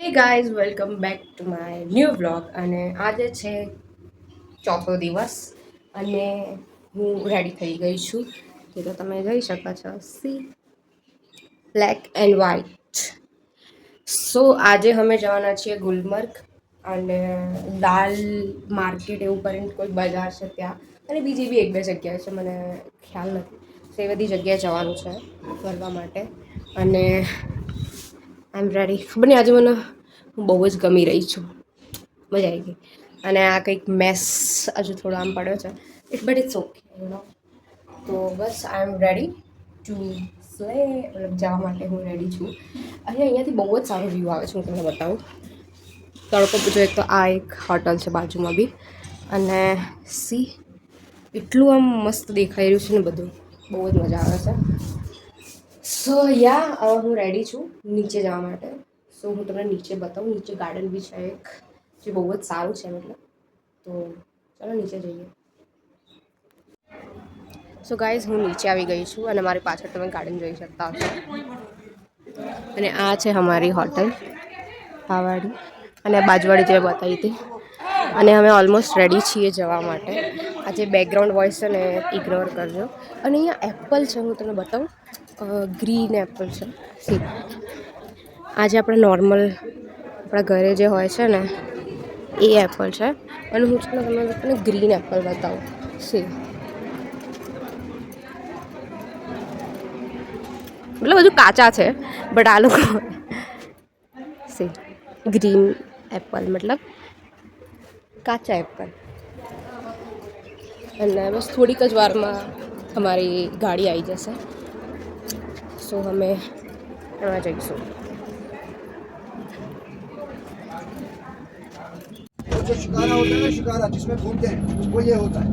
Hey guys welcome back to my new blog અને આજે છે ચોથો દિવસ અને હું રેડી થઈ ગઈ છું જે તો તમે જોઈ શકો છો સી બ્લેક એન્ડ વ્હાઈટ. સો આજે અમે જવાના છીએ ગુલમર્ગ અને લાલ માર્કેટ એવું કરીને કોઈ બજાર છે ત્યાં અને બીજી બી એક બે જગ્યાએ છે મને ખ્યાલ નથી. તો એ બધી જગ્યાએ જવાનું છે ફરવા માટે અને આઈ એમ રેડી. ખબર નહીં આજે મને હું બહુ જ ગમી રહી છું, મજા આવી ગઈ. અને આ કંઈક મેસ હજુ થોડો આમ પડ્યો છે બટ ઇટ્સ ઓકે તો બસ આઈ એમ રેડી ટુ સ્લે મતલબ જવા માટે હું રેડી છું. અહીંયાથી બહુ જ સારો વ્યૂ આવે છે, હું તમને બતાવું. તડકો જોઈએ તો આ એક હોટલ છે બાજુમાં બી અને સી એટલું આમ મસ્ત દેખાઈ રહ્યું છે ને બધું, બહુ જ મજા આવે છે. સો યા હું રેડી છું નીચે જવા માટે. સો હું તમને નીચે બતાવું. નીચે ગાર્ડન બી છે એક જે બહુ જ સારું છે મતલબ. તો ચાલો નીચે જઈએ. સો ગાઈઝ હું નીચે આવી ગઈ છું અને મારી પાછળ તમે ગાર્ડન જોઈ શકતા હશો. અને આ છે અમારી હોટલ આવાડી અને બાજુવાળી જે બતાવી હતી. અને અમે ઓલમોસ્ટ રેડી છીએ જવા માટે. આ જે બેકગ્રાઉન્ડ વોઇસ છે ને ઇગ્નોર કરજો. અને અહીંયા એપલ છે, હું તમને બતાવું. ગ્રીન એપલ છે. સી આજે આપણે નોર્મલ આપણા ઘરે જે હોય છે ને એ એપલ છે અને હું છે ને તમને લોકોને ગ્રીન એપલ બતાવું. સી મતલબ બધું કાચા છે બટ આ લોકો સી ગ્રીન એપલ મતલબ કાચા એપલ. અને બસ થોડીક જ વારમાં અમારી ગાડી આવી જશે. સો અમે એમાં જઈશું. जो शिकारा होता है ना, शिकारा जिसमें घूमते हैं वो ये होता है.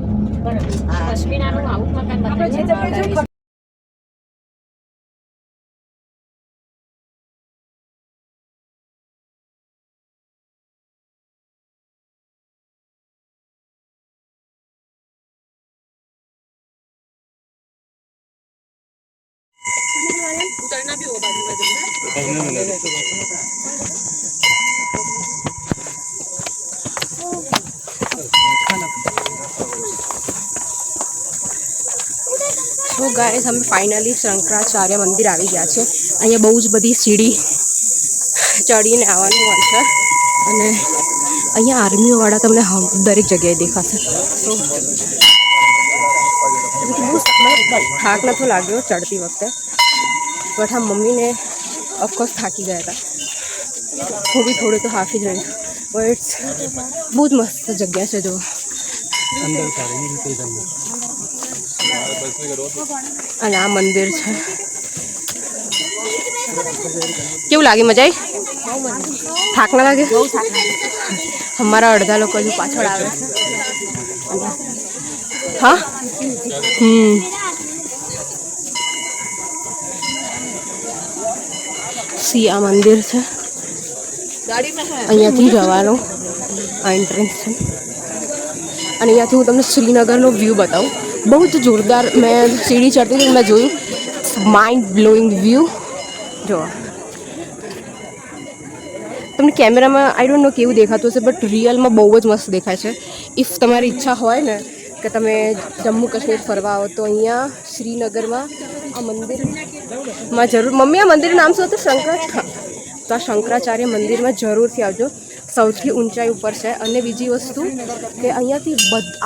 સો ગાઈસ અમે ફાઇનલી શંકરાચાર્ય મંદિર આવી ગયા છે. અહીંયા બહુ જ બધી સીડી ચડીને આવવાનું હોય છે અને અહીંયા આર્મીવાળા તમને દરેક જગ્યાએ દેખાશે. તો બહુ થાક નહોતો લાગ્યો ચડતી વખતે બટ હા મમ્મીને ઓફકોર્સ થાકી ગયા હતા. હું બી થોડું તો હાફી જ રહી બટ બહુ જ મસ્ત જગ્યા છે જો. અને આ મંદિર છે. કેવું લાગે? મજા આવી? થાક ના લાગે? અમારા અડધા લોકો હજુ પાછળ આવે છે. હા સી આ મંદિર છે. અહીંયાથી જવાનું આ એન્ટ્રન્સ છે અને અહીંયાથી હું તમને શ્રીનગરનો વ્યૂ બતાવું. બહુ જ જોરદાર. મેં સીડી ચડતી હતી મેં જોયું માઇન્ડ બ્લોઈંગ વ્યૂ. જો તમને કેમેરામાં આઈ ડોન્ટ નો કેવું દેખાતું હશે બટ રિયલમાં બહુ જ મસ્ત દેખાય છે. ઇફ તમારી ઈચ્છા હોય ને કે તમે જમ્મુ કાશ્મીર ફરવા આવો તો અહીંયા શ્રીનગરમાં આ મંદિરમાં જરૂર. મમ્મી આ મંદિરનું નામ શું હતું? તો આ શંકરાચાર્ય મંદિરમાં જરૂરથી આવજો. સૌથી ઊંચાઈ ઉપર છે. અને બીજી વસ્તુ કે અહીંયાથી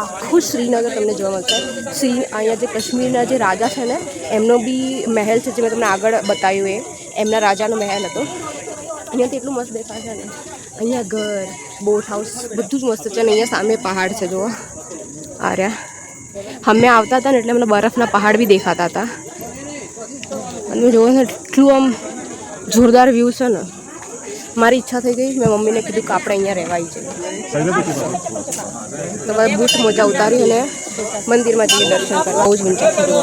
આખું શ્રીનગર તમને જોવા મળશે. અહીંયા જે કાશ્મીરના જે રાજા છે ને એમનો બી મહેલ છે જે મેં તમને આગળ બતાવ્યું. એમના રાજાનો મહેલ હતો. અહીંયાથી એટલું મસ્ત દેખાય છે ને. અહીંયા ઘર, બોટ હાઉસ બધું જ મસ્ત છે. અને અહીંયા સામે પહાડ છે જુઓ આર્યા. અમે આવતા હતા ને એટલે મને બરફના પહાડ બી દેખાતા હતા. અને જોવો ને એટલું આમ જોરદાર વ્યૂ છે ને. મારી ઈચ્છા થઈ ગઈ. મેં મમ્મીને કીધું કે આપણે અહીંયા રહેવા આવી જઈએ. તો ભાઈ બૂટ મોજા ઉતારી અને મંદિરમાં જઈએ દર્શન કરવા. બહુ જ ઊંચા છે જુઓ.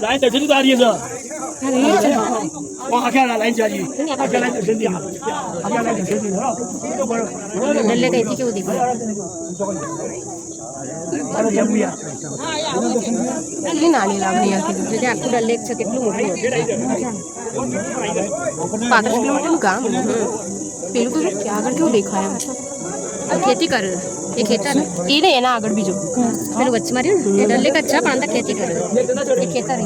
लाइन दर्शन तो आ रही है सर वहाँ क्या लाइन चाहिए क्या लाइन दर्शन दिया क्या लाइन दर्शन दिया ડલ્લે કઈથી કેવું દેખાય अरे जब भैया કેટલી નાની લાગણી હતી કે આખું ડલ લેક છે કેટલું મોટું હતું 35 કિલોમીટરનું ગામ પેલું તો ત્યાં આગળ કેવું દેખાય એમ ખેતી કરે એ ખેતર એ ને એના આગળ બીજું પેલું વચ્ચે માર્યું ને એ ડલ લેક જ છે પણ અંદર ખેતી કરે એ ખેતર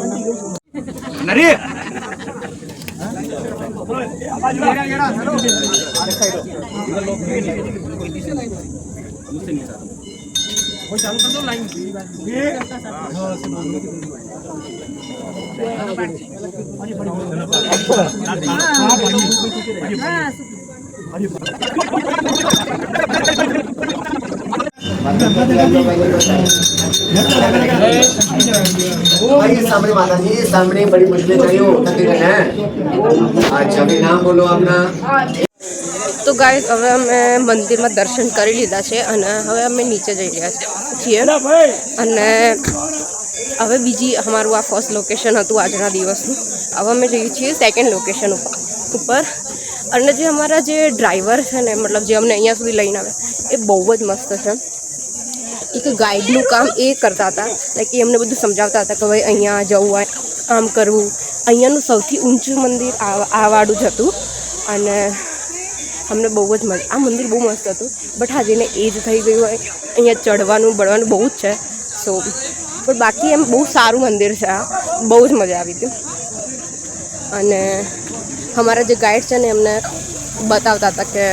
नरी चालू कर दो लाइन भाई सामने माता जी सामने बड़ी मुश्किलें चाहिए तकरीबन है अच्छा अभी नाम बोलो अपना તો ગાઈસ હવે અમે મંદિરમાં દર્શન કરી લીધા છે અને હવે અમે નીચે જઈ રહ્યા છીએ અને હવે બીજી અમારું આ ફર્સ્ટ લોકેશન હતું આજના દિવસનું હવે અમે જઈએ છીએ સેકન્ડ લોકેશન ઉપર અને જે અમારા જે ડ્રાઈવર છે ને મતલબ જે અમને અહીંયા સુધી લઈને આવે એ બહુ જ મસ્ત છે એક ગાઈડનું કામ એ કરતા હતા લાઈક એ અમને બધું સમજાવતા હતા કે ભાઈ અહીંયા જવું હોય આમ કરવું અહીંયાનું સૌથી ઊંચું મંદિર આ વાળું જ હતું અને અમને બહુ જ મજા આ મંદિર બહુ મસ્ત હતું બટ હા જેને એજ થઈ ગયું હોય અહીંયા ચડવાનું બળવાનું બહુ જ છે સો પણ બાકી એમ બહુ સારું મંદિર છે આ બહુ જ મજા આવી હતી અને અમારા જે ગાઈડ છે ને એમને બતાવતા હતા કે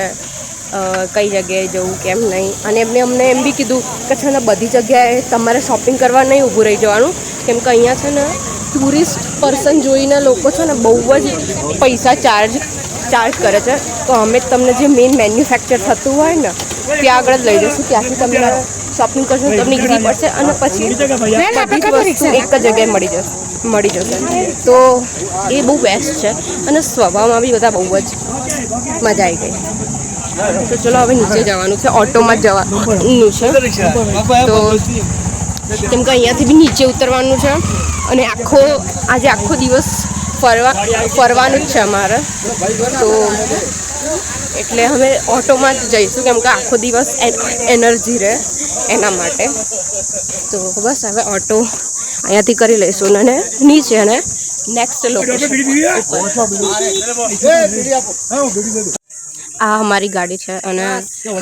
કઈ જગ્યાએ જવું કેમ નહીં અને એમને અમને એમ બી કીધું કે છે ને બધી જગ્યાએ તમારે શોપિંગ કરવા નહીં ઊભું રહી જવાનું કેમ કે અહીંયા છે ને ટુરિસ્ટ પર્સન જોઈને લોકો છે ને બહુ જ પૈસા ચાર્જ કરે છે તો અમે તમને જે મેઇન મેન્યુફેક્ચર થતું હોય ને ત્યાં આગળ જ લઈ જઈશું ત્યાંથી તમને શોપિંગ કરશો તમને ઈઝી પડશે અને પછી બધી જ વસ્તુ એક જ જગ્યાએ મળી જશે તો એ બહુ બેસ્ટ છે અને સ્વભાવમાં બી બધા બહુ જ મજા આવી ગઈ તો ચલો હવે નીચે જવાનું છે ઓટોમાં જ જવાનું છે તો કેમ કે અહીંયાથી બી નીચે ઉતરવાનું છે અને આજે આખો દિવસ ફરવાનું જ છે અમારે તો એટલે અમે ઓટોમાં જ જઈશું કેમ કે આખો દિવસ એનર્જી રહે એના માટે તો બસ હવે ઓટો અહીંયાથી કરી લઈશું અને નીચે અને નેક્સ્ટ લોકેશન આ અમારી ગાડી છે અને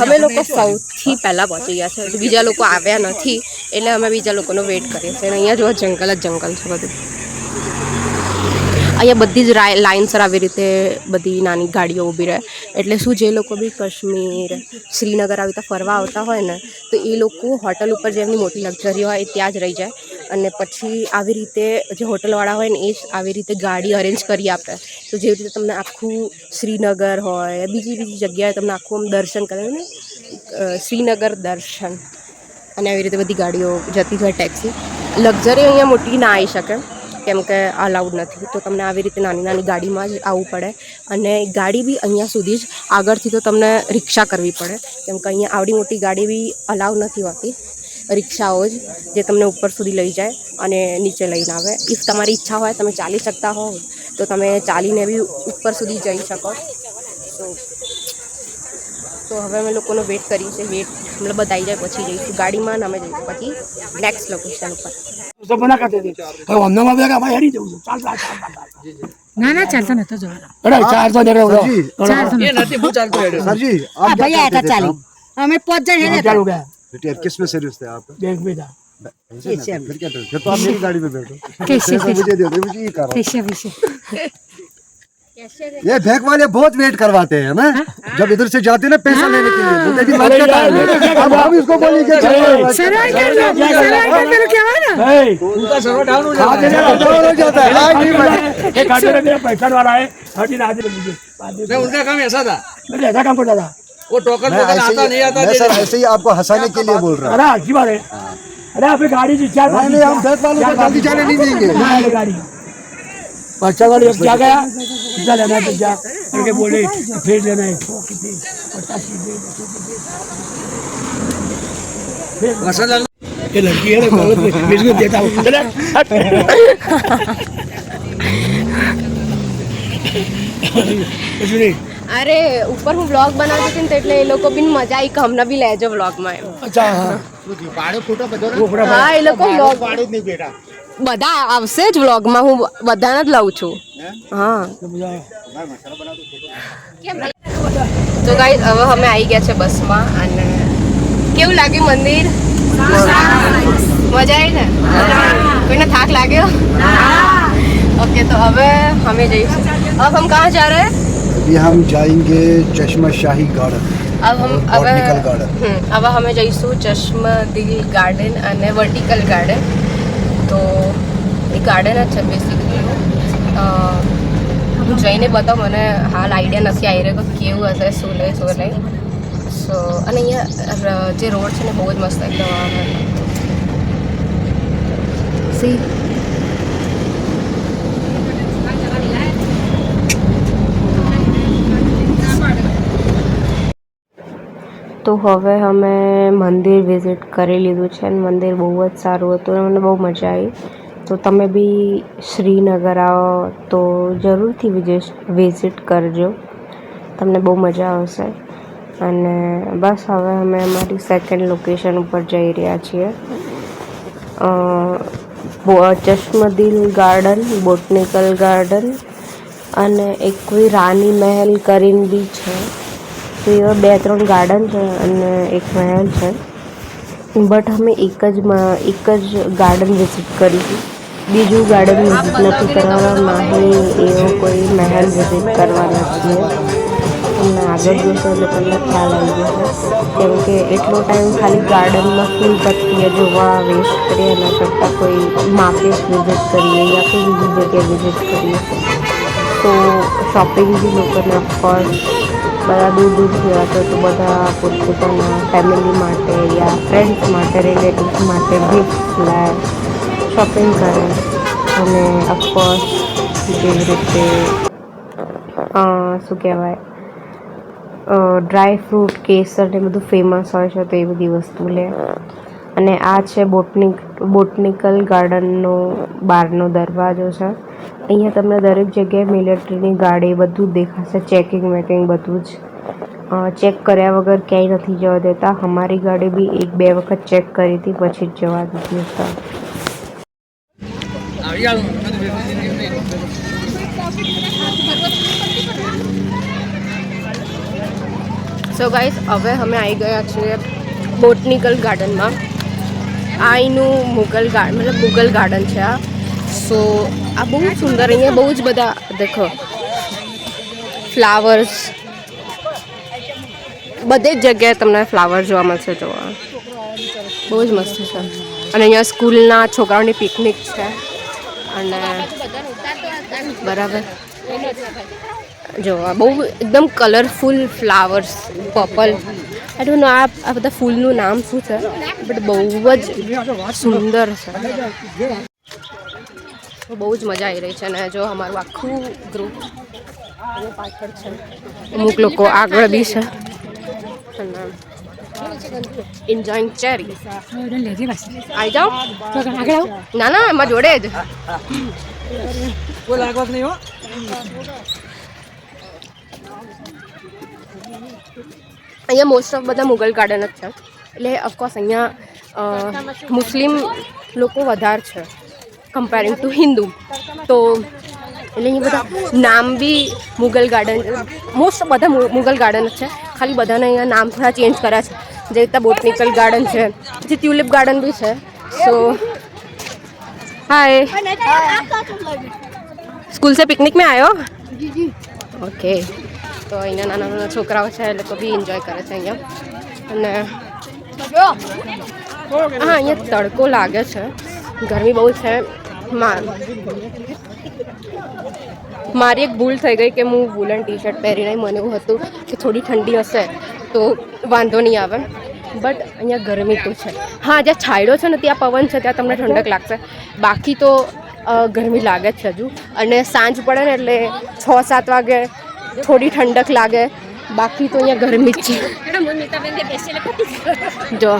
અમે લોકો સૌથી પહેલાં પહોંચી ગયા છે બીજા લોકો આવ્યા નથી એટલે અમે બીજા લોકોનો વેઇટ કરીએ છીએ અને અહીંયા જો જંગલ જ જંગલ છે બધું અહીંયા બધી જ લાઇન્સર આવી રીતે બધી નાની ગાડીઓ ઊભી રહે એટલે શું જે લોકો બી કાશ્મીર શ્રીનગર આવી રીતે ફરવા આવતા હોય ને તો એ લોકો હોટલ ઉપર જે એમની મોટી લક્ઝરી હોય એ ત્યાં જ રહી જાય અને પછી આવી રીતે જે હોટલવાળા હોય ને એ જ આવી રીતે ગાડી અરેન્જ કરી આપે તો જેવી રીતે તમને આખું શ્રીનગર હોય બીજી જગ્યાએ તમને આખું આમ દર્શન કરે ને શ્રીનગર દર્શન અને આવી રીતે બધી ગાડીઓ જતી હોય ટેક્સી લક્ઝરી અહીંયા મોટી ના આવી શકે કેમ કે અલાઉડ નથી તો તમને આવી રીતે નાની નાની ગાડીમાં જ આવવું પડે અને ગાડી બી અહીંયા સુધી જ આગળથી તો તમને રિક્ષા કરવી પડે કેમ કે અહીંયા આવડી મોટી ગાડી બી અલાઉ નથી હોતી રિક્ષાઓ જ જે તમને ઉપર સુધી લઈ જાય અને નીચે લઈને આવે ઇફ તમારી ઈચ્છા હોય તમે ચાલી શકતા હોવ તો તમે ચાલીને બી ઉપર સુધી જઈ શકો તો હવે અમે લોકોનો વેઇટ કરીએ છીએ મતલબ બતાવી જાય પછી જઈશું ગાડીમાં ને અમે જઈશું પછી નેક્સ્ટ લોકેશન ઉપર तो बना करते थे अब हमने वहां पे हमारे हेडी जाऊ चाल ना ना चलता नहीं तो जो अरे 400 देख रहे हो ये नहीं वो चलते हैं सर जी आप भैया ऐसा चाली हमें 5 जन है क्या हो गया रिटायर किस में सर्विस थे आप बैंक में था फिर क्या फिर तो आप मेरी गाड़ी में बैठो कैसे मुझे दे दो मुझे ये करो पीछे ये बैंक वाले बहुत वेट करवाते हैं ना जब इधर से जाते हैं ना पैसा लेने के लिए बोलते कि मत कटा अब हम इसको बोलेंगे सराय कर दो क्या है ना उनका सर्वर डाउन हो जाता है एक आदमी मेरा पैसा वाला है हटी ना आदमी मुझे मैं उनका काम ऐसा था मैं ऐसा काम करता था वो टोकन आता नहीं आता मैं सर ऐसे ही आपको हंसाने के लिए बोल रहा हूँ अरे अच्छी बात है अरे आप गाड़ी से चार नहीं हम बैंक वालों को जल्दी जाने नहीं देंगे गाड़ी बच्चा वाले अब क्या गया कितना लेना है जा करके बोले फिर लेना है 50 मसाला ये लड़की है ना गलत बिस्कुट देता हूँ चले कुछ नहीं અરે ઉપર હું વ્લોગ બનાવતી હતી ને તો એટલે એ લોકો બી મજા આવી કે અમને બી લેજો વ્લોગમાં એમ. अच्छा हाँ वो पूरा હા એ લોકો વ્લોગ બધા આવશે જ વ્લોગમાં, હું બધાને જ લઉં છું. હા તો ગાઈસ હવે અમે આવી ગયા છે બસમાં અને કેવું લાગ્યું મંદિર? મજા આવી ને? કોઈને થાક લાગ્યો? ओके तो अब हमें जैसे अब हम कहाँ जा रहे हैं? अभी हम जाएंगे चश्मा शाही गार्डन अब हम बॉटनिकल गार्डन अब हमें जैसू चश्मदील गार्डन અને વર્ટિકલ ગાર્ડન. તો એ ગાર્ડન જ છે બેસિકલી. હું જઈને બતાવું, મને હાલ આઈડિયા નથી આવી રહ્યો કે કેવું હશે, શું નહીં. સો અને અહીંયા જે રોડ છે ને બહુ જ મસ્ત એકદમ સી તો હવે અમે મંદિર વિઝિટ કરી લીધું છે અને મંદિર બહુ જ સારું હતું અને મને બહુ મજા આવી. તો તમે બી શ્રીનગર આવો તો જરૂરથી વિઝિટ કરજો, તમને બહુ મજા આવશે. અને બસ હવે અમે અમારી સેકન્ડ લોકેશન ઉપર જઈ રહ્યા છીએ, ચશ્મદીલ ગાર્ડન, બોટનિકલ ગાર્ડન અને એક કોઈ રાની મહેલ કરીને બી છે. તો એવા 2-3 ગાર્ડન છે અને એક મહેલ છે, બટ અમે એક જ ગાર્ડન વિઝિટ કરીશું. બીજું ગાર્ડન વિઝિટ નથી કરવાના, નહીં એવો કોઈ મહેલ વિઝિટ કરવાના છીએ. તમને આગળ જોશો એટલે તમને ખ્યાલ આવી જશે, કેમ કે એટલો ટાઈમ ખાલી ગાર્ડનમાં ફૂલ પત્તીઓ જોવા વેસ્ટ કરીએ એના કરતાં કોઈ માર્કેટ વિઝિટ કરીએ યા કોઈ બીજી જગ્યાએ વિઝિટ કરીએ તો શોપિંગ બી લોકોને ઓફકોર્સ બધા દૂરથી આવતા તો બધા પોતપોતાના ફેમિલી માટે યા ફ્રેન્ડ્સ માટે, રિલેટિવ્સ માટે ગિફ્ટ લાવે, શોપિંગ કરે. અને ઓફકોર્સ જેવી રીતે શું કહેવાય ડ્રાય ફ્રૂટ, કેસર ને બધું ફેમસ હોય છે તો એ બધી વસ્તુ લે. અને આ છે બોટનિકલ ગાર્ડનનો બહારનો દરવાજો છે. અહીંયા તમને દરેક જગ્યાએ મિલિટરીની ગાડી બધું જ દેખાશે, ચેકિંગ બધું જ ચેક કર્યા વગર ક્યાંય નથી જવા દેતા. અમારી ગાડી બી 1-2 વખત ચેક કરી હતી પછી જ જવા દીધી હતા. સો ગાઈસ હવે અમે આવી ગયા છીએ બોટનિકલ ગાર્ડનમાં. આ અહીંનું મુગલ ગાર્ડન છે આ. સો આ બહુ સુંદર, અહીંયા બહુ જ બધા દેખો ફ્લાવર્સ, બધી જ જગ્યાએ તમને ફ્લાવર જોવા મળશે. જોવા બહુ જ મસ્ત છે. અને અહીંયા સ્કૂલના છોકરાઓની પિકનિક છે અને બરાબર જો આ બહુ એકદમ colourful flowers, purple. I don't know આ બધા ફૂલનું નામ શું છે, બટ બહુ જ સુંદર છે. બહુ જ મજા આવી રહી છે. અને જો અમારું આખું ગ્રુપ પાછળ છે, અમુક લોકો આગળ બી છે. Enjoying cherry. આવી જાઓ. ના ના એમાં જોડે જ કોઈ લાગવા નહીં હો. અહીંયા મોસ્ટ ઓફ બધા મુગલ ગાર્ડન જ છે, એટલે ઓફકોર્સ અહીંયા મુસ્લિમ લોકો વધારે છે કમ્પેરિંગ ટુ હિન્દુ. તો એટલે અહીંયા બધા નામ બી મુગલ ગાર્ડન, મોસ્ટ ઓફ બધા મુગલ ગાર્ડન જ છે, ખાલી બધાને અહીંયા નામ થોડા ચેન્જ કર્યા છે. જે રીતે બોટનિકલ ગાર્ડન છે, પછી ટ્યુલિપ ગાર્ડન બી છે. સો હાય, સ્કૂલ સે પિકનિક में आयो? ઓકે. તો અહીંયા નાના નાના છોકરાઓ છે એ લોકો બી એન્જોય કરે છે અહીંયા. અને હા અહીંયા તડકો લાગે છે, ગરમી બહુ છે. મારી એક ભૂલ થઈ ગઈ કે હું વૂલન ટી-શર્ટ પહેરી નહીં. મને એવું હતું કે થોડી ઠંડી હશે તો વાંધો નહીં આવે, બટ અહીંયા ગરમી તો છે. હા, જ્યાં છાંયડો છે ને ત્યાં પવન છે, ત્યાં તમને ઠંડક લાગશે, બાકી તો ગરમી લાગે જ છે હજુ. અને સાંજ પડે ને એટલે 6-7 વાગે થોડી ઠંડક લાગે, બાકી તો અહીંયા ગરમી જ છે. જો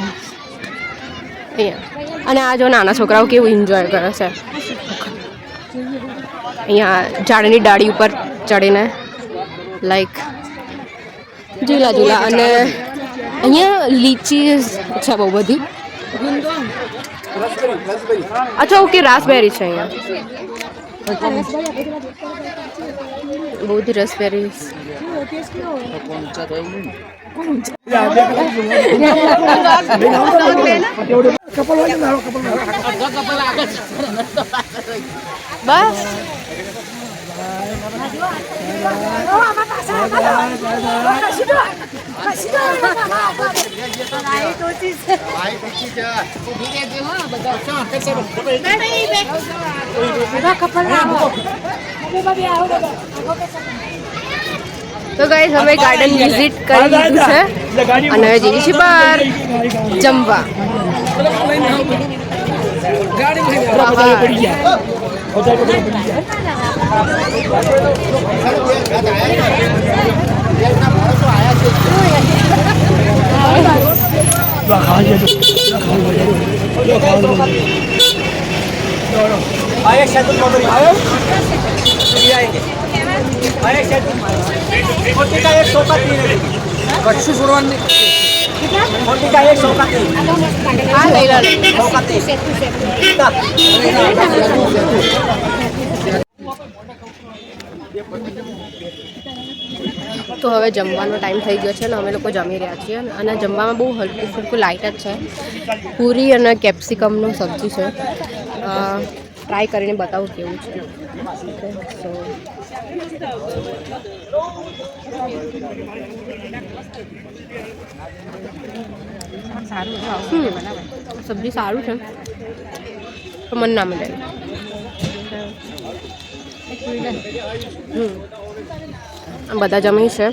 અહીંયા અને આ જો નાના છોકરાઓ કેવું એન્જોય કરે છે અહીંયા ઝાડની ડાળી ઉપર ચડીને લાઈક ઝૂલા ઝૂલા અને અહીંયા લીચી છે બહુ બધી અચ્છા ઓકે રાસબેરી છે અહીંયા બહુ બધી રાસબેરી બસ તો ગાઈસ અમે ગાર્ડન વિઝિટ કરી લીધું છે અને હવે જઈએ છીએ બહાર જમવા તો હવે જમવાનો ટાઈમ થઈ ગયો છે ને અમે લોકો જમી રહ્યા છીએ અને જમવામાં બહુ હલકું ફૂલકું લાઇટ જ છે પૂરી અને કેપ્સિકમનું સબ્જી છે ટ્રાય કરીને બતાવું કેવું છે સબ્જી સારું છે તો મને ના મળે બધા જમી છે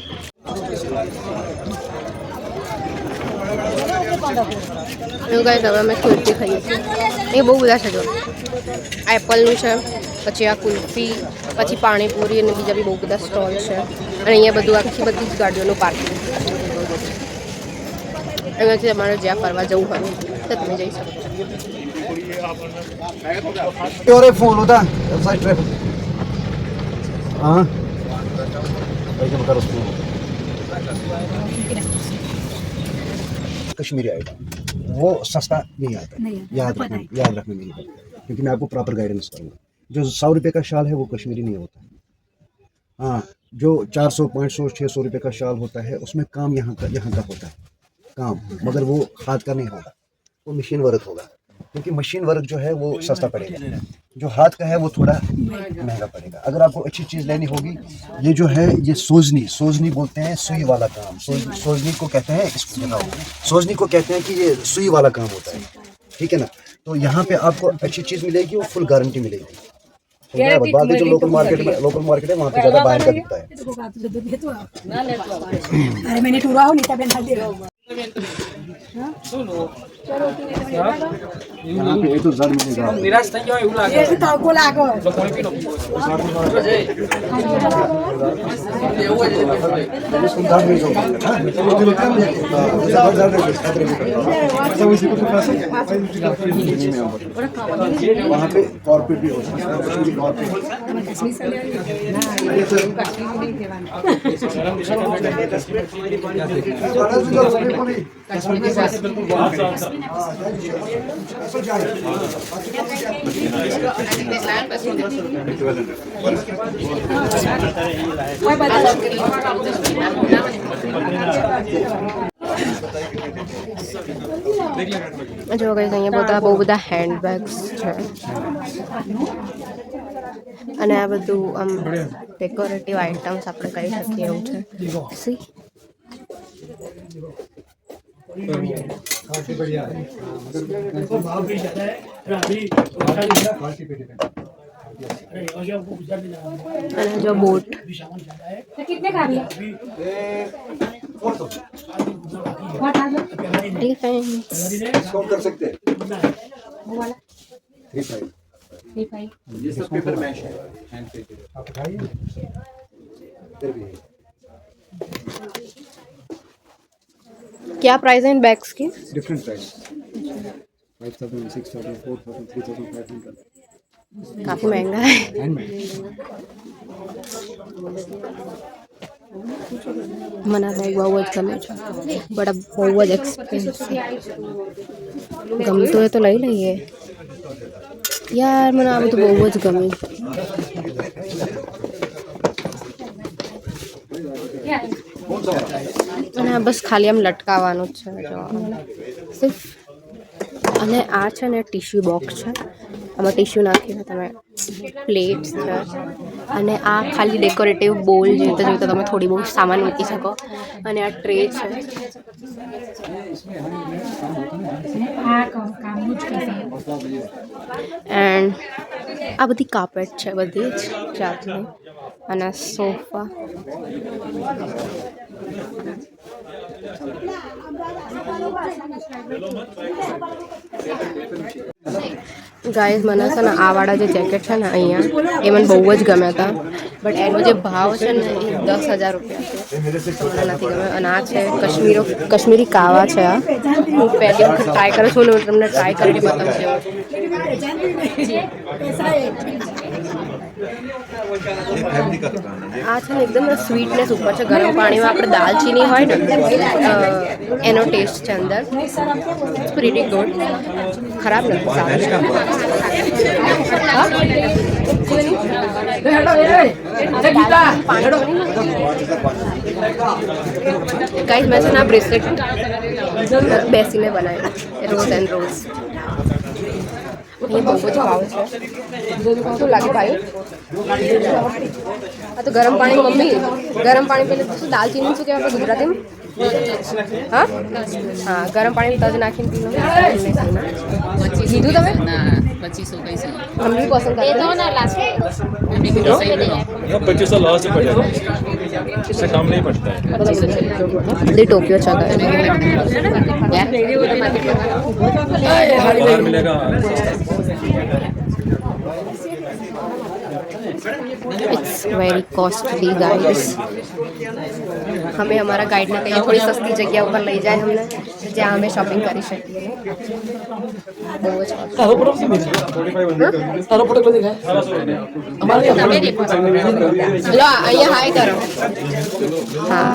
એવું કાંઈ હવે અમે કુલ્ફી ખાઈએ છીએ એ બહુ બધા છે જો એપલનું છે પછી આ કુલ્ફી પછી પાણીપુરી અને બીજા બી બહુ બધા સ્ટોલ છે અને અહીંયા બધું આખી બધી જ ગાડીઓનું પાર્કિંગ અહીંયાથી તમારે જ્યાં ફરવા જવું હોય તો તમે જઈ શકો છો और एक फोन होता साइड ट्रिप हाँ भाई जब करो उसको कश्मीरी आइटम वो सस्ता नहीं आता याद रखना नहीं है क्योंकि मैं आपको प्रॉपर गाइडेंस करूँगा जो 100 रुपये का शाल है वो कश्मीरी नहीं होता हाँ जो 400 500 600 रुपये का शाल होता है उसमें काम यहाँ का होता है काम मगर वो हाथ का नहीं होगा वो मशीन वर्क होगा क्योंकि मशीन वर्क जो है वो सस्ता पड़ेगा जो हाथ का है वो थोड़ा महंगा पड़ेगा अगर आपको अच्छी चीज़ लेनी होगी ये जो है ये सोजनी बोलते हैं सुई वाला काम सोजनी को कहते हैं इसको बताओ सोजनी को कहते हैं कि ये सुई वाला काम होता है ठीक है ना तो यहाँ पे आपको अच्छी चीज़ मिलेगी और फुल गारंटी मिलेगी बाकी जो लोकल मार्केट है वहाँ पे ज़्यादा बाहर का दिखता है अरे मैंने टूरा हो नीता बहन दे यहाँ पे तो ज़्यादा मिलेगा નિરાશ થઈ ગયો એવું લાગે ये तड़को लागो वहाँ पे कॉर्पोरेट भी होता જો ગાઈસ અહીંયા બહુ બધા હેન્ડબેગ્સ છે અને આ બધું આમ ડેકોરેટિવ આઇટમ્સ આપણે કહી શકીએ એવું છે સી અને જો બોટ कितने का है डिफेंस डिस्काउंट कर सकते हैं वो वाला 35 ये सब पेपर मैश है हैंड पेपर आप उठाइए इधर भी है क्या प्राइस है इन बैग्स की डिफरेंट प्राइस 5,000, 6,000, 4,000, 3,500. काफ़ी महंगा है। Handmade. મને આ બેગ બહુ જ ગમે છે બટ આ બહુ જ એક્સપેન્સિવ ગમતું હોય તો લઈ લઈએ યાર મને આ બધું બહુ જ ગમે અને આ બસ ખાલી આમ લટકાવવાનું જ છે જો સિર્ફ અને આ છે ને ટીશ્યુ બોક્સ છે આમાં ટીશ્યુ નાખીને તમે પ્લેટ્સ છે અને આ ખાલી ડેકોરેટિવ બોલ જેવી તો તમે થોડી બહુ સામાન મૂકી શકો અને આ ટ્રે છે એન્ડ આ બધી કાર્પેટ છે બધી જ જાતની અને સોફા ગાઈઝ મને છે ને આ વાળા જે જેકેટ છે ને અહીંયા એ મને બહુ જ ગમ્યા હતા બટ એનો જે ભાવ છે ને એ 10,000 રૂપિયા છે મને નથી ગમ્યો અને આ છે કશ્મીરી કાવા છે આ હું પહેલી વખત ટ્રાય કરું છું ને હું તમને ટ્રાય કરીને બતાવું છું આ છે ને એકદમ સ્વીટનેસ ઉપર છે ગરમ પાણીમાં આપણે દાલચીની હોય ને એનો ટેસ્ટ છે અંદર ઇટ્સ પ્રીટી ગુડ ખરાબ નથી સારું ગાઈસ મેં છે ને આ બ્રેસલેટ બેસીને બનાવ્યું રોઝ એન્ડ રોઝ ये बहुत भाव है શું લાગે ભાઈ આ તો ગરમ પાણી મમ્મી ગરમ પાણી પેલે શું દાલચીની શું કહેવાય ગુજરાતીમાં હા હા ગરમ પાણી તજ નાખીને પીવું લીધું તમે 2500 कैसे हम भी पसंद करते हैं ना लास्ट यहाँ 2500 लास्ट से पड़ेगा इससे कम नहीं पड़ता है बड़ी टोपियो चल बाहर मिलेगा इट्स वेरी कॉस्टली गाइस हमें हमारा गाइड ने कहीं थोड़ी सस्ती जगह पर ले जाए हमने जहाँ हमें शॉपिंग કરી શકીએ બહુ જ લો અહીંયા હાય કરો હા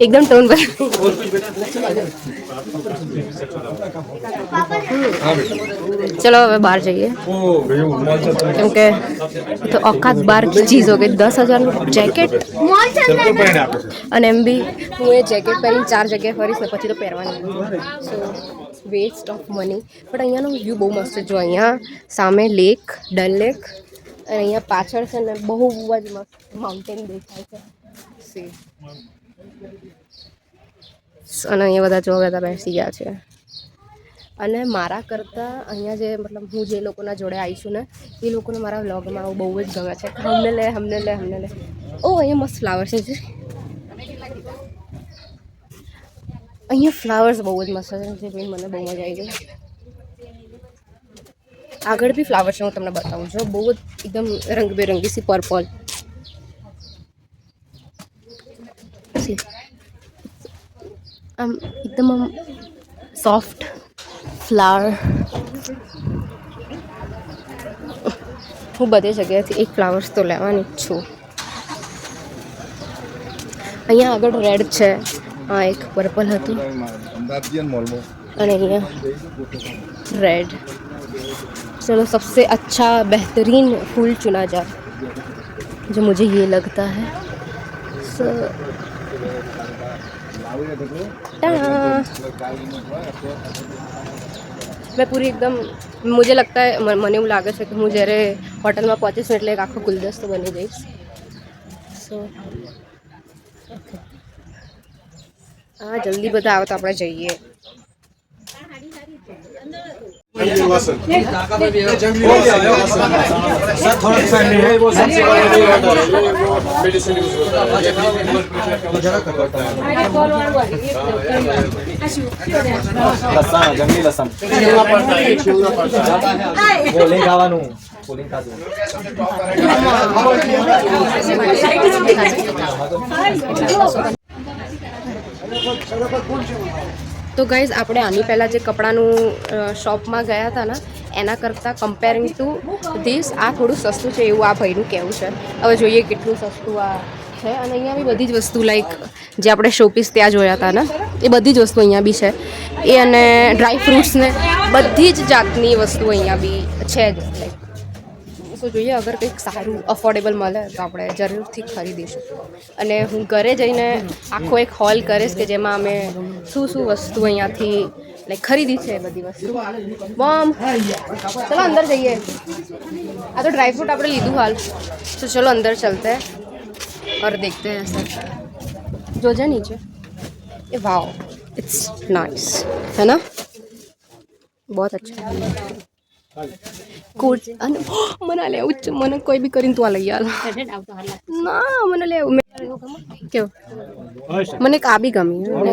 એકદમ ટોન પર चलो હવે બહાર જઈએ क्योंकि तो औकात बार की चीज़ हो गई 10,000 જેકેટ અને એમ બી હું એ જેકેટ પહેરીને 4 જગ્યાએ ફરીશ ને પછી તો પહેરવાની so waste of money but અહીંયાનો વ્યૂ બહુ મસ્ત છે જો અહીંયા સામે લેક ડલ લેક અને અહીંયા પાછળ છે ને બહુ જ મસ્ત માઉન્ટેન દેખાય છે સી અને અહીંયા બધા જો બધા બેસી ગયા છે અને મારા કરતાં અહીંયા જે મતલબ હું જે લોકોના જોડે આવી છું ને એ લોકોને મારા વ્લોગમાં બહુ જ ગમે છે હમને લે ઓ અહીંયા મસ્ત ફ્લાવર છે અહીંયા ફ્લાવર્સ બહુ જ મસ્ત છે જે મને બહુ મજા આવી ગઈ આગળ બી ફ્લાવર છે હું તમને બતાવું છું બહુ જ એકદમ રંગબેરંગી સી પર્પલ આમ એકદમ આમ સોફ્ટ ફ્લાવર હું બધી જગ્યાએથી એક ફ્લાવર્સ તો લેવાની જ છું અહીંયા આગળ રેડ છે આ એક પર્પલ હતું અને અહીંયા रेड चलो सबसे अच्छा बेहतरीन फूल चुना जाए जो मुझे ये लगता है सो मैं पूरी एकदम मुझे लगता है મને એવું લાગે છે કે હું જ્યારે હોટલમાં પહોંચીશ એટલે એક આખો ગુલદસ્તો બની જઈશ સો હા જલ્દી બધા આવો તો આપણે જઈએ જંગલી લસણ બોલી ખાવાનું બોલી ખાધું તો ગાઈઝ આપણે આની પહેલાં જે કપડાનું શોપમાં ગયા હતા ને એના કરતાં કમ્પેરિંગ ટુ ધીસ આ થોડું સસ્તું છે એવું આ ભાઈનું કહેવું છે. હવે જોઈએ કેટલું સસ્તું આ છે. અને અહીંયા બી બધી જ વસ્તુ લાઈક જે આપણે શોપીસ ત્યાં જોયા હતા ને એ બધી જ વસ્તુ અહીંયા બી છે. એ અને ડ્રાય ફ્રૂટ્સને બધી જ જાતની વસ્તુ અહીંયા બી છે જ. લાઈક તો જોઈએ અગર કંઈક સારું અફોર્ડેબલ મળે તો આપણે જરૂરથી ખરીદીશું. અને હું ઘરે જઈને આખો એક હોલ કરીશ કે જેમાં અમે શું શું વસ્તુ અહીંયાથી લાઈક ખરીદી છે એ બધી વસ્તુ. બોમ ચલો અંદર જઈએ. આ તો ડ્રાયફ્રૂટ આપણે લીધું હાલ તો ચલો અંદર ચલતે और देखते हैं सर. જોજે નીચે એ વાવ इट्स नाइस है ना बहुत अच्छा કોટ અને મને લેવું જ મને કોઈ બી કરીને તું આ લઈ આલ ના મને લેવું કેવું મને એક આ બી ગમી પણ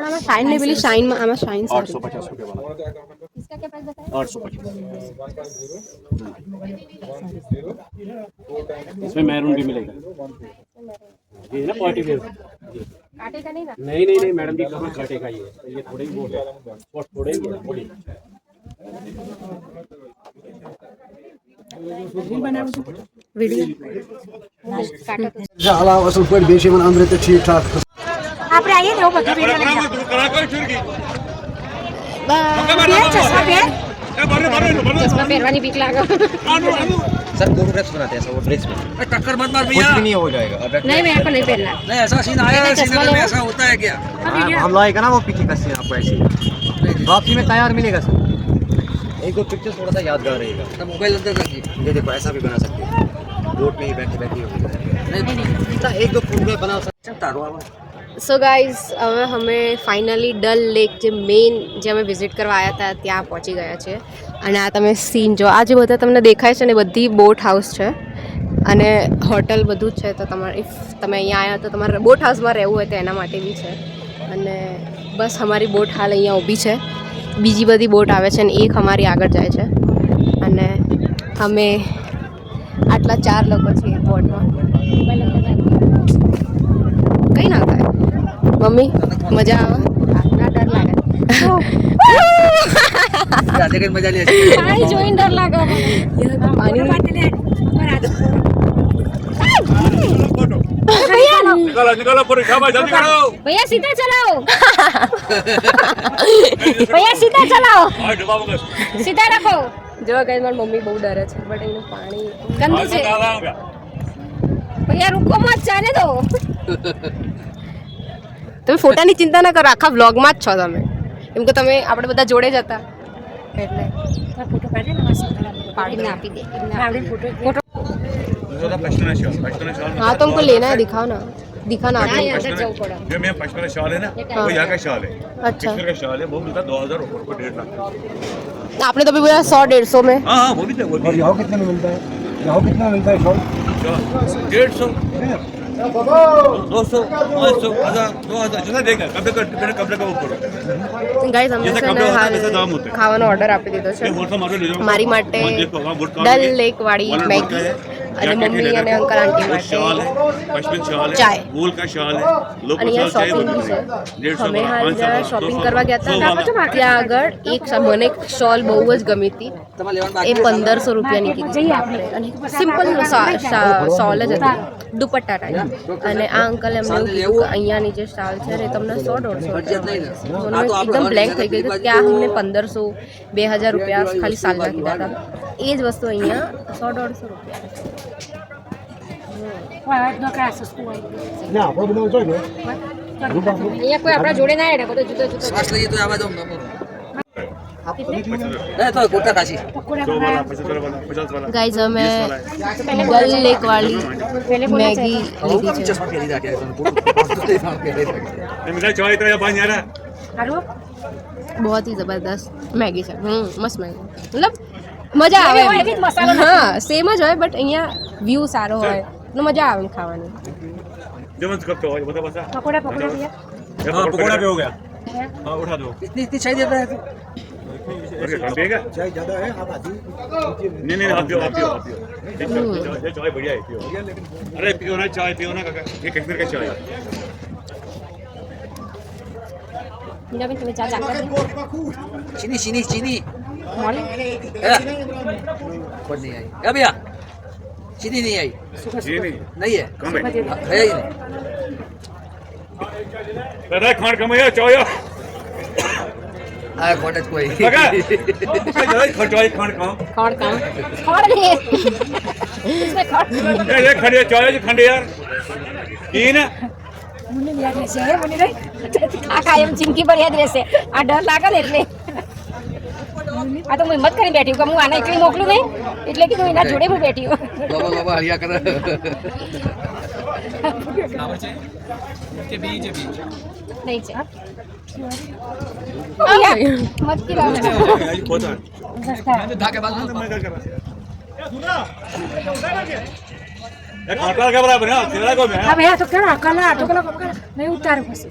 આમાં શાઇન ને પેલી શાઇનમાં આમાં શાઇન 850 रुपये वाला 850 इसमें मैरून भी मिलेगा ये है ना पार्टी वेयर काटेगा नहीं ना नहीं मैडम जी कहाँ काटेगा ये थोड़े ही वो है और थोड़े ही बोली वीडियो अलावा असल पॉइंट बेच अंदर तो ठीक ठाक આપણે આવીએ ને એવું બધું video લઈ चश्मा પહેર चश्मा પહેરવાની બીક લાગે सर फोटोग्राफ्स बनाते हैं सर वो ड्रेस में टक्कर मत मार भैया कुछ भी नहीं हो जाएगा नहीं मेरे को नहीं पहनना नहीं ऐसा सीन आया है सीन में ऐसा होता है क्या हम लाएगा ना वो पीछे का सीन आपको ऐसे वापसी में तैयार मिलेगा सर एक दो पिक्चर थोड़ा सा यादगार रहेगा तो मोबाइल अंदर रखिए ये देखो ऐसा भी बना सकते हैं बोट में ही बैठे बैठे नहीं एक दो फोटो बना सकते સો ગાઈઝ હવે અમે ફાઇનલી ડલ લેક જે મેઇન જે અમે વિઝિટ કરવા આવ્યા હતા ત્યાં પહોંચી ગયા છે. અને આ તમે સીન જો આ જે બધા તમને દેખાય છે ને બધી બોટ હાઉસ છે અને હોટલ બધું જ છે. તો તમારે ઇફ તમે અહીંયા આવ્યા તો તમારે બોટ હાઉસમાં રહેવું હોય તો એના માટે બી છે. અને બસ અમારી બોટ હાલ અહીંયા ઊભી છે. બીજી બધી બોટ આવે છે અને એક અમારી આગળ જાય છે. અને અમે આટલા 4 લોકો છીએ બોટમાં. કંઈ ના થાય મમ્મી મજા આવે ના ડર લાગે मजा लिया પાણી જોઈને ડર લાગે પાણી निकालो पूरी शाबाश जल्दी करो भैया सीधा चलाओ भैया सीधा चलाओ हां डुबाओगे सीधा रखो જો ગાઈસ મારી મમ્મી બહુ ડરે છે બટ એનું પાણી ગંદુ છે ભૈયા રૂકો મત જાને દો તમે ફોટાની ચિંતા ના કરો આખા વ્લોગમાં જ છો તમે એમ કે તમે આપણે બધા જોડે જ હતા એટલે ફોટો પાડે ને મસ્ત પાડીને આપી દે ફોટો पश्मीना शॉल हाँ तो हमको लेना है दिखाओ ना दिखाना जो मेरा पश्मीना शॉल है ना वो यहाँ का शॉल है अच्छा का शॉल है वो मिलता 2000 ऊपर को 1.5 लाख आपने तो अभी बोला 100-150 में हाँ वो भी वो और यहाँ कितने में मिलता है यहाँ कितना मिलता है शॉल 150 200 500 1000 2000 जितना देगा कपड़े का ऊपर ગાઈસ અમે છે ને હાલ ખાવાનો ઓર્ડર આપી દીધો છે મારી માટે ડલ લેક વાળી મેગી અને મમ્મી અને અંકલ આંટી માટે ચાય वूल का शॉल है અને અહીંયા શોપિંગ બી છે અમે હાલ જ્યાં શોપિંગ કરવા ગયા હતા ત્યાં આગળ એક મને એક શોલ બહુ જ ગમી હતી એ 1500 રૂપિયાની કીધી આપણે અને સિમ્પલ શોલ જ હતી દુપટ્ટા ટાઈપ અને આ અંકલે અમને એવું કીધું કે અહીંયાની જે શાલ છે ને તમને 100-150 એકદમ બ્લેન્ક થઈ ગઈ કે આ અમને 1500-2000 રૂપિયા ખાલી શાલના કીધા હતા એ જ વસ્તુ અહીંયા 100-150 રૂપિયા ના આપણો બનાવ છે ને અહીંયા કોઈ આપણા જોડે ના રહે બધું જુદો જુદો श्वास लिए तो आवाज होगा तो कोटा काशी 100 वाला 75 वाला 50 वाला गाइस અમે ડલ લેક વાળી મેગી લીધી છે चश्मा पहनी जाके मेरा चाय तो पानी आ रहा बहुत ही जबरदस्त मैगी છે મસ્ત મેગી મતલબ મજા આવે હા સેમ જ હોય બટ અહીંયા વ્યૂ સારો હોય એટલે મજા આવે ખાવાની जब कब तो बता बता પકોડા ભैया हां पकोड़ा पे हो गया हां उठा दो इतनी इतनी चाय देता है और कम पिएगा चाय ज़्यादा है आप आधी नहीं आप पियो ये चाय बढ़िया है पियो अरे पियो ना चाय पियो ना काका ये कश्मीर का चाय है મીનાબેન તમે ચા ચાખવા દે चीनी चीनी चीनी મળી कौन नहीं आई क्या भैया चीनी नहीं आई नहीं है है ही नहीं दादा खान कमाया चौया आया कॉटेज कोई लगा खटवाई खान काम ખોડ કામ ખોડ લે इसमें ખોડ ये खड़े चौया जी खंडे यार की ना મને યાદ રહેશે હે મને રે આ કાયમ જિંદગી પર યાદ રહેશે આ ડર લાગે ને એટલે આ તો હું હિંમત કરીને બેઠી કે હું આને એકલી મોકલું નહીં એટલે કે હું એના જોડે હું બેઠી હું बाबा बाबा हरिया कर નહીં છે અહીંયા મત કિરાવ धाके बाद ये खाटा के बराबर है तेरा को मैं હવે આ તો કરા કલા ઢોકળા પકડ નહીં ઉતારું પછી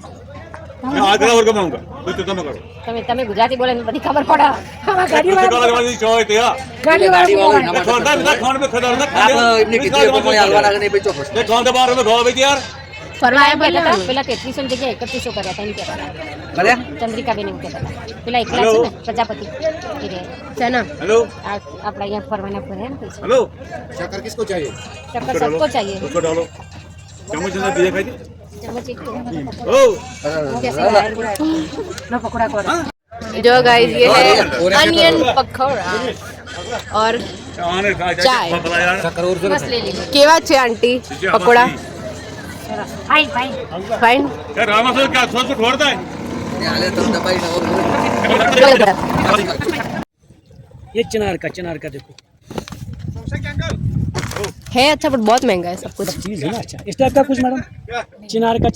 मैं आज और कमाऊंगा तो तुम करो તમે ગુજરાતી બોલે મને બધી ખબર પડે હવે ગાડી किसी को लगवा दी चौय ते यार ગાડી વાળા छोटा ना खान में खड़ा ना आप इतनी कितनी को कोई हलवा लगा नहीं बेचो कुछ ये खान के बारे में गाओ भाई यार ફરવા એમ કહેતા હતા પેલા 3300 ની જગ્યાએ 3100 કર્યા હતા એમ કહેતા હતા भले ચંદ્રિકાબેન એમ કહેતા હતા પેલા એકલા છે ને પ્રજાપતિ એ રહે છે ને हेलो આપણા અહીંયા ફરવાના ફરે ને પૈસા हेलो शक्कर किसको चाहिए ચક્કર सबको चाहिए उसको डालो चम्मच से दिए खाई चम्मच एक ओ कैसे ना पकड़ा कर जो गाइस ये है अनियन पकौड़ा और आने चाय। पकड़ा यार बस ले ली केवा छे aunty pakora fine fine fine यार रामा से क्या सोच छोड़ता है ये हाले तो दबाई ना और ये चिनार का देखो है अच्छा बट बहुत महंगा है सब कुछ चीज़ है ना अच्छा इस टाइप का कुछ मैडम चिनार का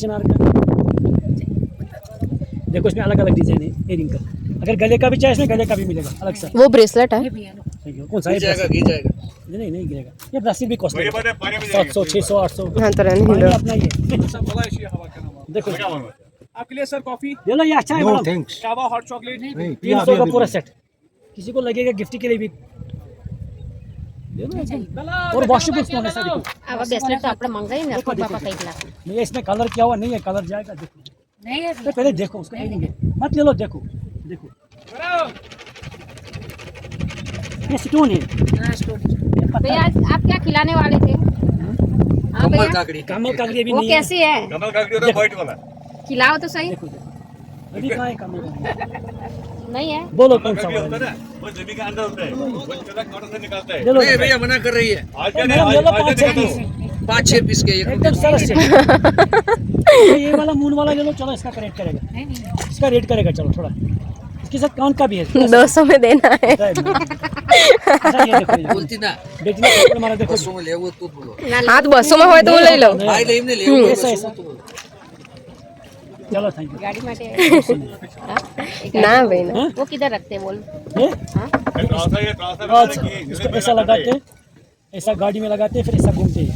देखो इसमें अलग अलग डिजाइन है इयरिंग का अगर गले का भी चाहिए इसमें गले का भी मिलेगा अलग से वो ब्रेसलेट है कौन सा है जाएगा घी जाएगा नहीं गिरेगा ये ब्रासिल भी कॉस्टली ये बात है पानी में 700 600 800 हाँ तो रहने पानी दो अपना ये देखो आपके लिए सर कॉफी ये लो ये अच्छा है मैडम थैंक्स कावा हॉट चॉकलेट 300 का पूरा सेट किसी को लगेगा गिफ्ट के लिए भी और वॉशेबल स्टोन ऐसा देखो આવા બ્રેસલેટ તો આપણે મંગાઈ ને આપણા પાપા કઈ લાખ नहीं इसमें कलर किया हुआ नहीं है कलर जाएगा देखो નહીં है तो पहले देखो उसको लेंगे मत ले लो देखो देखो ये स्टोन है ये पत्थर भैया आप क्या खिलाने वाले थे हाँ कमल भैया काकड़ी कमल काकड़ी अभी वो नहीं है कैसी है कमल का होता है व्हाइट वाला खिलाओ तो सही देखो देखो अभी कहाँ है कमल काकड़ी नहीं है बोलो कौन सा होता वाला है वो जमीन के अंदर होता है वो जगह कांटे से निकलता है ले लो नहीं भैया मना कर रही है आज क्या मैडम ले लो आज 5 देखो 5-6 पीस के एक एकदम सरस है ये वाला मून वाला ले लो चलो इसका रेट करेगा इसका रेट करेगा चलो थोड़ा इसके साथ कान का भी है 200 में देना है अच्छा, ये देखो ये बोलती ना बेचने का थप्पड़ मारा देखो बसों में ले वो तू बोलो हाँ तो 200 में हो तो वो ले लो भाई ले इमने ले ऐसा ऐसा चलो थैंक यू गाड़ी माटे ना भाई ना वो किधर रखते हैं बोल ये ट्राउजर ये ट्राउजर अच्छा, इसको ऐसा लगाते हैं ऐसा गाड़ी में लगाते हैं फिर ऐसा घूमते हैं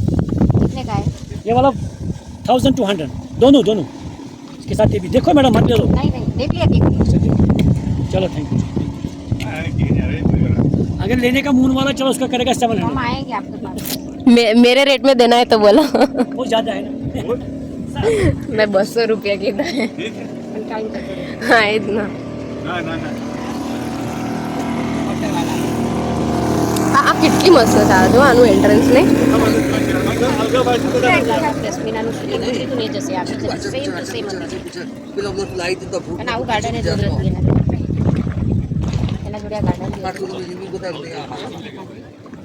कितने का है ये वाला 1200 दोनों दोनों इसके साथ ये भी देखो मैडम मत ले लो नहीं नहीं देख लिया देख लिया चलो थैंक यू अगर लेने का मून वाला चलो उसका करेगा 700 हम आएंगे आपके पास मेरे रेट में देना है तो बोलो वो ज़्यादा है ना मैं 200 रुपया कीधा है हाँ इतना ना ना ना આ કેટલી મસ્ત છે આ જો આનું એન્ટ્રન્સ ને દસમીનાનું લીધું તો નહીં જશે આપી જશે સેમ ટુ સેમ પેલો બ્લોક લાઈ તો ભૂખ અને આવું ગાર્ડન જ જરૂરત નથી એના જોડે આ ગાર્ડન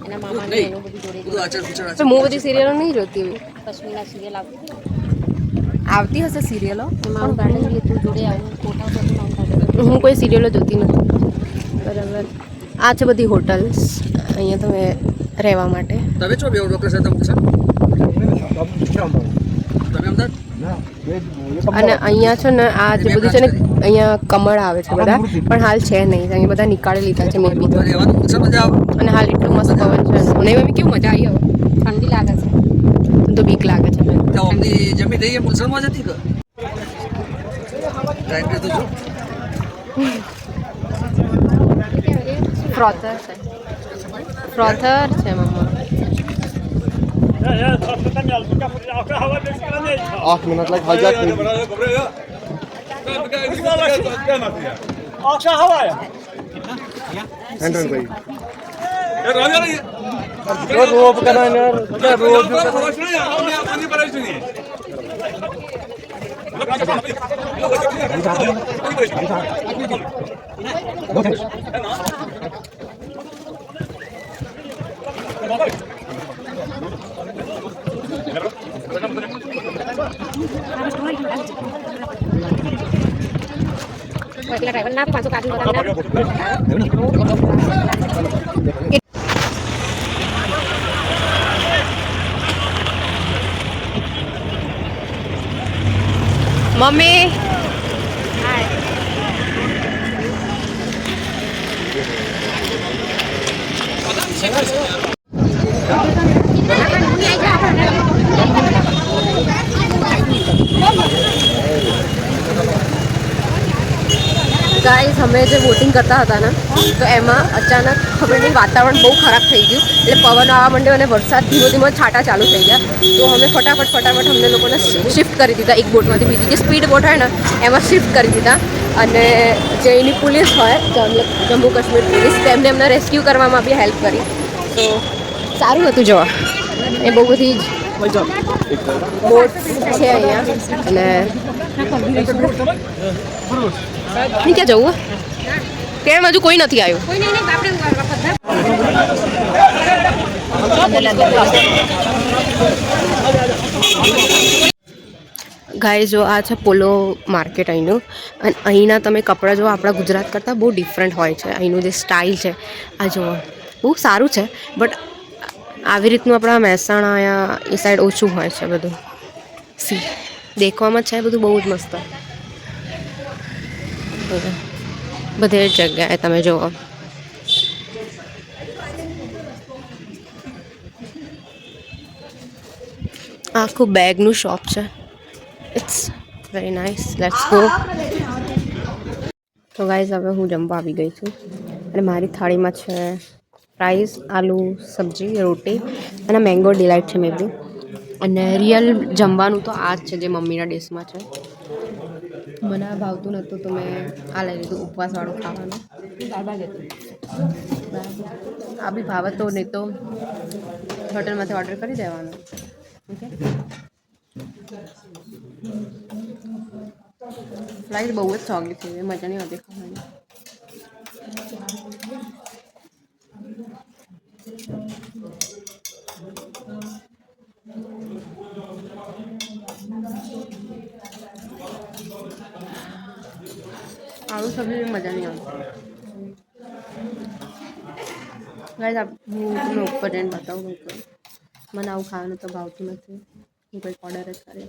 એના મામાને એનું બધું જોડે બધું આચાર વિચાર તો હું બધી સિરિયલો નહીં જોતી હું પશ્મિના સિરિયલ આવતી આવતી હશે સિરિયલો એમાં આવું ગાર્ડન લીધું જોડે આવું ફોટા બધું માઉન્ટ હું કોઈ સિરિયલો જોતી નથી બરાબર આ છે બધી હોટલ્સ અહીંયા તમે રહેવા માટે તમે છો બે ડોક્ટર સાહેબ તમે તમે અમદાવાદ અને અહીંયા છે ને આ જે બધું છે ને અહીંયા કમળ આવે છે બધા પણ હાલ છે નહીં અહીંયા બધા નીકાળી લીધા છે મેં બી તો રહેવાનું પૂછો મજા આવે અને હાલ એટલું મસ્ત પવન છે નહીં મમ્મી કેવું મજા આવી હવે ઠંડી લાગે છે તો બીક લાગે છે તો અમની જમી દઈએ મુલસરમાં જતી કે ટાઈમ તો જો ફ્રોથર છે ફ્રોથર છે મમ્મા 8 मिनट लग हाईजैक अक्षा हवा है रोप करा यार रोप પેલા ડ્રાઈવર ના પાછું કાઢી બતાવી મમ્મી ગાઈસ અમે જે બોટિંગ કરતા હતા ને તો એમાં અચાનક ખબર નહીં વાતાવરણ બહુ ખરાબ થઈ ગયું એટલે પવન આવવા માંડ્યો અને વરસાદ ધીમો ધીમો છાંટા ચાલુ થઈ ગયા તો અમે ફટાફટ અમને લોકોને શિફ્ટ કરી દીધા એક બોટમાંથી બીજી જે સ્પીડ બોટ હોય ને એમાં શિફ્ટ કરી દીધા અને જે એની પોલીસ હોય જમ્મુ કાશ્મીર પોલીસ તેમને એમને રેસ્ક્યુ કરવામાં બી હેલ્પ કરી તો સારું હતું જોવા એ બહુ બધી બોટ છે અહીંયા અને ક્યાં જવું ટ્રેનમાં હજુ કોઈ નથી આવ્યું કોઈ નહીં આપણે ગાય જો આ છે પોલો માર્કેટ અહીંનું અને અહીંના તમે કપડાં જો આપણા ગુજરાત કરતાં બહુ ડિફરન્ટ હોય છે અહીંનું જે સ્ટાઇલ છે આ જુઓ બહુ સારું છે બટ આવી રીતનું આપણા મહેસાણા અહીંયા એ સાઈડ ઓછું હોય છે બધું સી દેખવામાં છે બધું બહુ જ મસ્ત બધે જગ્યાએ તમે જુઓ આખું બેગનું શોપ છે it's very nice let's go તો ગાઈઝ હવે હું જમવા આવી ગઈ છું અને મારી થાળીમાં છે રાઈસ આલુ સબ્જી રોટી અને મેંગો ડિલાઇટ છે મેબી અને રિયલ જમવાનું તો આ જ છે જે મમ્મીના ડિશમાં છે મને આ ભાવતું નહોતું તો મેં આ લઈ લીધું ઉપવાસવાળું ખાવાનું આ બી ભાવે તો નહીં તો હોટલમાંથી ઓર્ડર કરી દેવાનો ઓકે ફ્લાઇટ બહુ જ સોગી થઈ મજા નહીં આવતી ખાવાની આવું સબ્જી મજા નહીં આવતી ગાઈસ હું તમને ઉપર જઈને બતાવું મને આવું ખાવાનું તો ભાવતું નથી હું કંઈક ઓર્ડર જ કરે